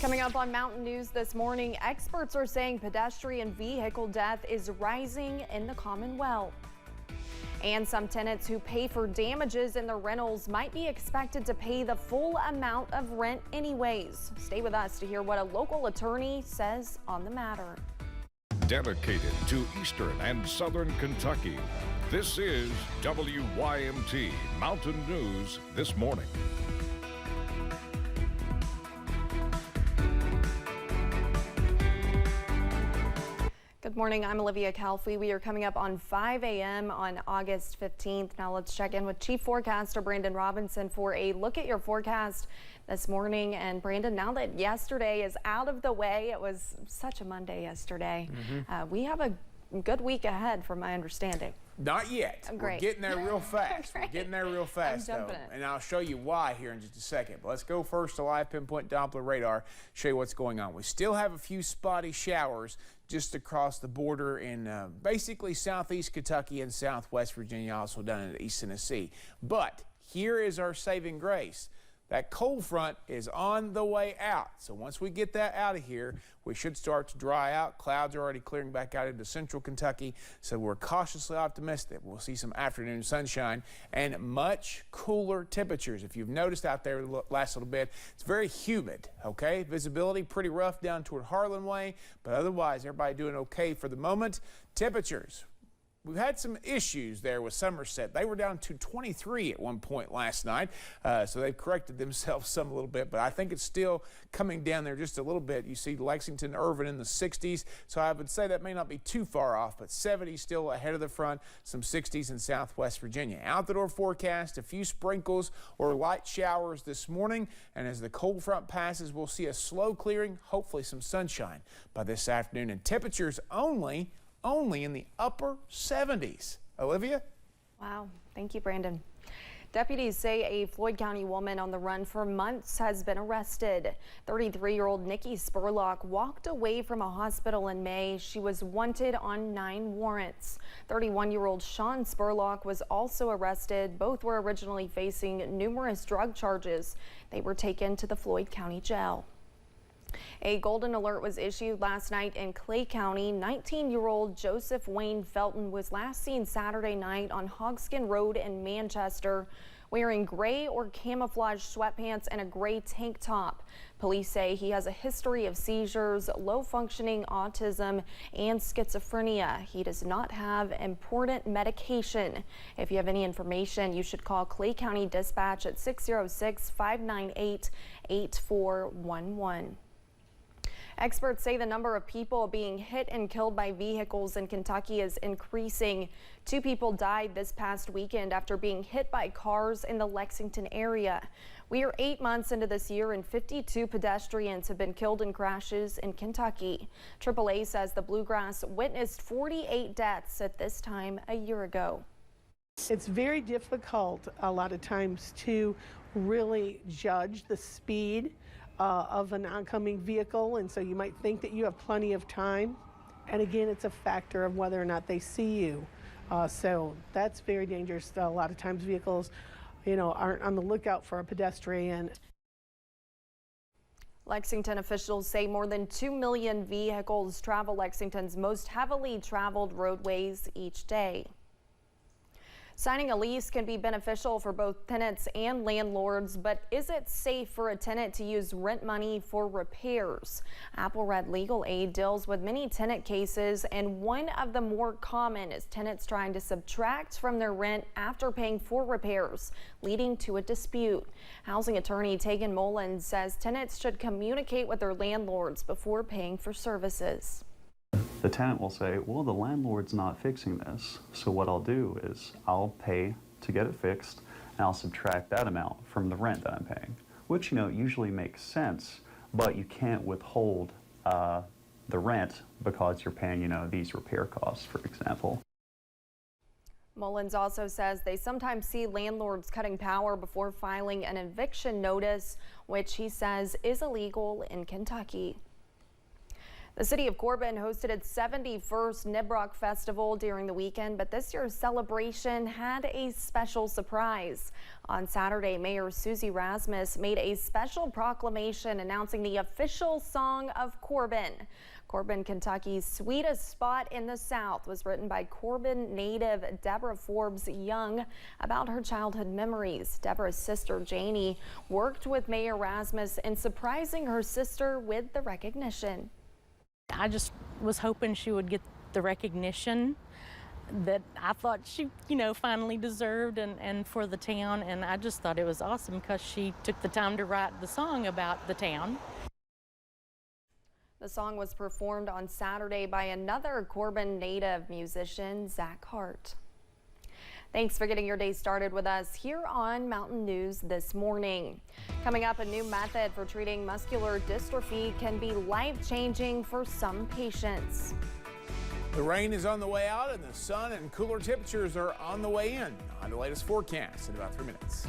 Coming up on Mountain News this morning, experts are saying pedestrian vehicle death is rising in the Commonwealth. And some tenants who pay for damages in their rentals might be expected to pay the full amount of rent anyways. Stay with us to hear what a local attorney says on the matter. Dedicated to Eastern and Southern Kentucky, this is WYMT Mountain News this morning. Good morning, I'm Olivia Calfee. We are coming up on 5 a.m. on August 15th. Now let's check in with Chief Forecaster Brandon Robinson for a look at your forecast this morning. And Brandon, now that yesterday is out of the way, it was such a Monday yesterday. We have a good week ahead from my understanding. Not yet. Great. We're getting there real fast. Right. We're getting there real fast, though. And I'll show you why here in just a second. But let's go first to live pinpoint Doppler radar, show you what's going on. We still have a few spotty showers just across the border in basically southeast Kentucky and southwest Virginia, also down in East Tennessee. But here is our saving grace. That cold front is on the way out. So once we get that out of here, we should start to dry out. Clouds are already clearing back out into central Kentucky. So we're cautiously optimistic. We'll see some afternoon sunshine and much cooler temperatures. If you've noticed out there the last little bit, it's very humid, okay? Visibility pretty rough down toward Harlan Way, but otherwise everybody doing okay for the moment. Temperatures. We've had some issues there with Somerset. They were down to 23 at one point last night, so they've corrected themselves some a little bit, but I think it's still coming down there just a little bit. You see Lexington, Irvin in the 60s, so I would say that may not be too far off, but 70 still ahead of the front, some 60s in southwest Virginia. Out the door forecast, a few sprinkles or light showers this morning, and as the cold front passes, we'll see a slow clearing, hopefully some sunshine by this afternoon, and temperatures only in the upper 70s. Olivia? Wow. Thank you, Brandon. Deputies say a Floyd County woman on the run for months has been arrested. 33-year-old Nikki Spurlock walked away from a hospital in May. She was wanted on 9 warrants. 31-year-old Sean Spurlock was also arrested. Both were originally facing numerous drug charges. They were taken to the Floyd County Jail. A golden alert was issued last night in Clay County. 19-year-old Joseph Wayne Felton was last seen Saturday night on Hogskin Road in Manchester wearing gray or camouflage sweatpants and a gray tank top. Police say he has a history of seizures, low-functioning autism, and schizophrenia. He does not have important medication. If you have any information, you should call Clay County Dispatch at 606-598-8411. Experts say the number of people being hit and killed by vehicles in Kentucky is increasing. 2 people died this past weekend after being hit by cars in the Lexington area. We are 8 months into this year and 52 pedestrians have been killed in crashes in Kentucky. AAA says the Bluegrass witnessed 48 deaths at this time a year ago. It's very difficult a lot of times to really judge the speed of an oncoming vehicle, and so you might think that you have plenty of time, and again it's a factor of whether or not they see you, so that's very dangerous. A lot of times vehicles aren't on the lookout for a pedestrian. Lexington officials say more than 2 million vehicles travel Lexington's most heavily traveled roadways each day. Signing a lease can be beneficial for both tenants and landlords, but is it safe for a tenant to use rent money for repairs? Apple Red Legal Aid deals with many tenant cases, and one of the more common is tenants trying to subtract from their rent after paying for repairs, leading to a dispute. Housing attorney Tegan Mullins says tenants should communicate with their landlords before paying for services. The tenant will say, well, the landlord's not fixing this, so what I'll do is I'll pay to get it fixed, and I'll subtract that amount from the rent that I'm paying, which, usually makes sense, but you can't withhold the rent because you're paying, these repair costs, for example. Mullins also says they sometimes see landlords cutting power before filing an eviction notice, which he says is illegal in Kentucky. The city of Corbin hosted its 71st Nibrock Festival during the weekend, but this year's celebration had a special surprise. On Saturday, Mayor Susie Rasmus made a special proclamation announcing the official song of Corbin. Corbin, Kentucky's Sweetest Spot in the South was written by Corbin native Deborah Forbes Young about her childhood memories. Deborah's sister Janie worked with Mayor Rasmus in surprising her sister with the recognition. I just was hoping she would get the recognition that I thought she, finally deserved and for the town. And I just thought it was awesome because she took the time to write the song about the town. The song was performed on Saturday by another Corbin native musician, Zach Hart. Thanks for getting your day started with us here on Mountain News this morning. Coming up, a new method for treating muscular dystrophy can be life-changing for some patients. The rain is on the way out and the sun and cooler temperatures are on the way in. On the latest forecast in about 3 minutes.